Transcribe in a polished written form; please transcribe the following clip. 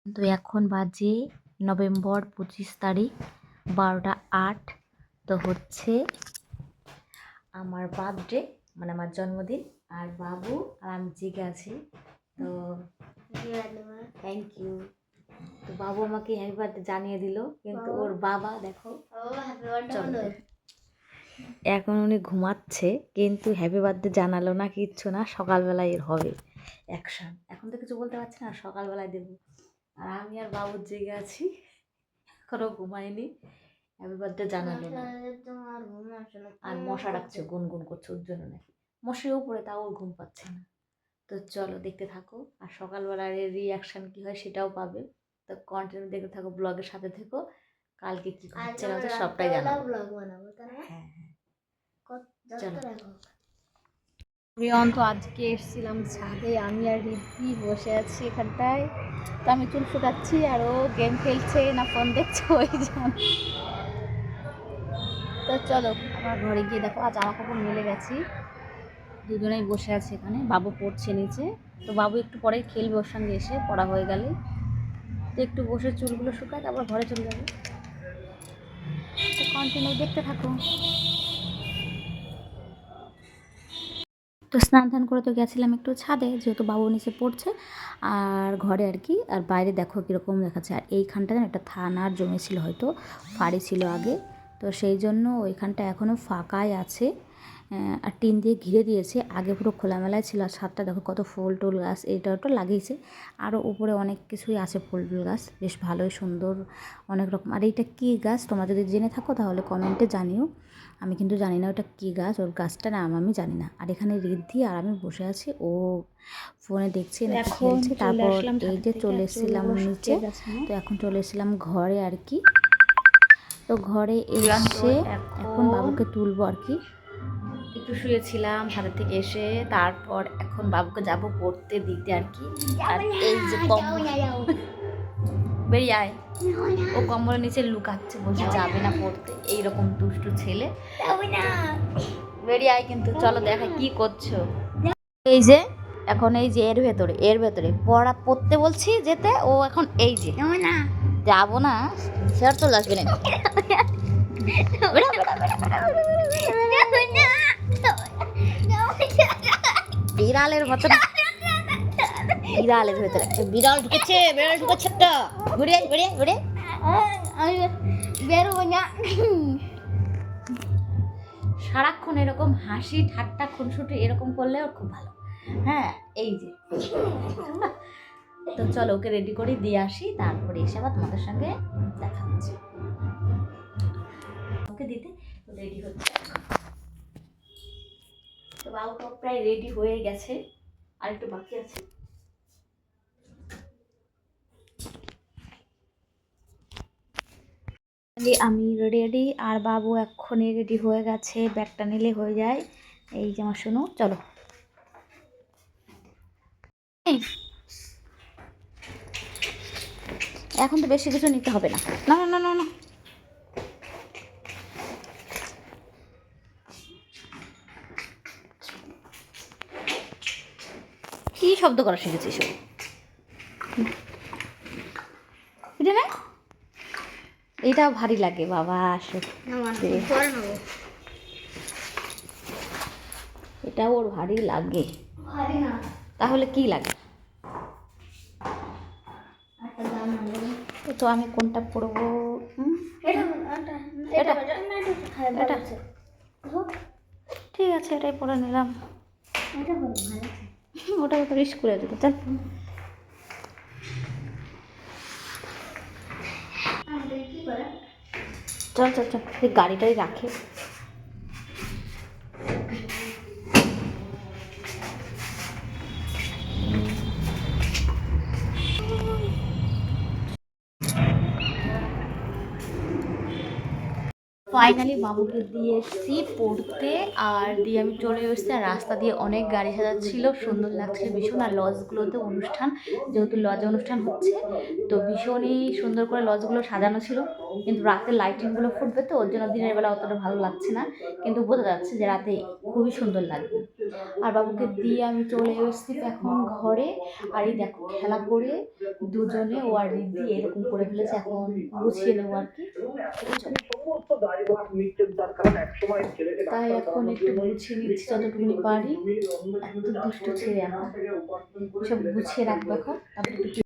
তো এখন বাজে নভেম্বর 25 তারিখ 12টা 8। তো হচ্ছে আমার বার্থডে, মানে আমার জন্মদিন। আর বাবু আর আমি জেগে আছি। তো থ্যাংক ইউ। তো বাবু আমাকে হ্যাপি বার্থডে জানিয়ে দিল, কিন্তু ওর বাবা দেখো এখন উনি ঘুমাচ্ছে, কিন্তু হ্যাপি বার্থডে জানালো না, কিচ্ছু না। সকালবেলায় এর হবে অ্যাকশন। এখন তো কিছু বলতে পারছি না, সকালবেলায় দেবো। আর আমি আর বাবু জেগে আছি, এখনো ঘুমায়নি, হ্যাপি বার্থডে জানালো না। আর মশা ডাকছে, গুনগুন করছে, ওর জন্য নাকি মশার উপরে, তাও ওর ঘুম পাচ্ছে না। তো চলো দেখতে থাকো, আর সকালবেলার রিয়াকশান কী হয় সেটাও পাবে। তো কন্টিনিউ দেখতে থাকো, ব্লগের সাথে থেকো। কালকে কী হচ্ছে না হচ্ছে সবটাই জানাবো। হ্যাঁ হ্যাঁ, চলো। প্রিয়ন্ত আজকে এসেছিলাম ছাদে, আমি আর রিদ্ধি বসে আছি এখানটায়। তো আমি চুল শুকাচ্ছি আর ও গেম খেলছে না ফোন দেখছে, ওই জন্য। তো চলো আমার ঘরে গিয়ে দেখো, আজ জামা কাপড় মেলে গেছি, দুজনেই বসে আছে এখানে। বাবু পড়ছে নিচে, তো বাবু একটু পরে খেলবে ওর সঙ্গে, এসে পড়া হয়ে গেলে তো একটু বসে চুলগুলো শুকায়, তারপর ঘরে চলে যাবে। তো কন্টিনিউ দেখতে থাকো। তো স্নান টান করে তো গেছিলাম একটু ছাদে, যেহেতু বাবু নিচে পড়ছে, আর ঘরে আর কি। আর বাইরে দেখো কীরকম দেখাচ্ছে। আর এইখানটা যেন একটা থানার জমি ছিল, হয়তো ফাঁড়ি ছিল আগে, তো সেই জন্য ওইখানটা এখনও ফাঁকাই আছে। আর টিন দিয়ে ঘিরে দিয়েছে, আগে পুরো খোলামেলায় ছিল। আর ছাদটা দেখো কত ফুল টুল গাছ এইটা ওটা লাগিয়েছে। আরও উপরে অনেক কিছুই আছে, ফুল টুল গাছ বেশ ভালোই সুন্দর অনেক রকম। আর এইটা কী গাছ তোমরা যদি জেনে থাকো তাহলে কমেন্টে জানিও। আমি কিন্তু জানি না ওটা কী গাছ, ওর গাছটার নাম আমি জানি না। আর এখানে রিদ্ধি আর আমি বসে আছি, ও ফোনে দেখছে নাকি খেলছে। তারপর এই যে চলে এসেছিলাম নিচে, তো এখন চলে এসেছিলাম ঘরে আর কি। তো ঘরে এসে এখন বাবুকে তুলবো আর কি। একটু শুয়েছিলাম ছাদের থেকে এসে, তারপর এখন বাবুকে যাব পড়তে দিতে আর কি। আর এই যে বেরিয়ে আয়, ও কম্বলের নিচে লুকাচ্ছে, বলছে যাবে না পড়তে। এইরকম দুষ্টু ছেলে, বেরিয়ে আয়। কিন্তু চলো দেখা কি করছো। এই যে এখন এই যে এর ভেতরে পড়া পড়তে বলছি যেতে, ও এখন এই যে যাবো না, সে আর চলে আসবে না। বিড়ালের মতন, বিড়ালের ভেতরে বিড়াল ঢুকেছে, বিড়াল ঢুকেছে তো ঘুরে ঘুরে ঘুরে বেরোবো না। সারাক্ষণ এরকম হাসি ঠাট্টা খুনসুটি এরকম করলে ওর খুব ভালো। হ্যাঁ এই যে, তো চলো ওকে রেডি করে দিয়ে আসি, তারপরে এসে আবার তোমাদের সঙ্গে দেখা হচ্ছে। ওকে দিতে রেডি হচ্ছে। তো বাবু তো প্রায় রেডি হয়ে গেছে, আর একটু বাকি আছে। আমি রেডি, আর বাবু এক্ষুনি রেডি হয়ে গেছে, ব্যাগটা নিলে হয়ে যায়। এই যে আমার শোনো, চলো। এখন তো বেশি কিছু নিতে হবে না, না না না না না। কি শব্দ করা শিখেছিস বুঝে না? এটাও ভারী লাগে বাবা, এটাও ওর ভারী লাগে। তাহলে কি লাগে? তো আমি কোনটা পরবো? এটা ঠিক আছে, এটাই পরে নিলাম। ওটা তো রিস্ক করে দিত। চল চল চল চল, গাড়িটাই রাখে। ফাইনালি বাবুকে দিয়ে এসেছি পড়তে, আর দিয়ে আমি চলে এসেছি। আর রাস্তা দিয়ে অনেক গাড়ি সাজাচ্ছিল, সুন্দর লাগছিল ভীষণ। আর লজগুলোতে অনুষ্ঠান, যেহেতু লজে অনুষ্ঠান হচ্ছে, তো ভীষণই সুন্দর করে লজগুলো সাজানো ছিল। কিন্তু রাতে লাইটিংগুলো ফুটবে, তো ওর জন্য দিনের বেলা অতটা ভালো লাগছে না, কিন্তু বোঝা যাচ্ছে যে রাতে খুবই সুন্দর লাগবে। আর বাবুকে দিয়ে আমি চলে এসেছি এখন ঘরে। আর এই দেখো খেলা করে দুজনে ও আর রিদ্ধি এরকম করে ফেলেছে, এখন গুছিয়ে নেবো আর কি। তাই এখন একটু গুছিয়ে নিচ্ছি যতটুকুনি পারি। এত দুষ্ট ছেলে আমার, সব গুছিয়ে রাখবো এখন, তারপর একটু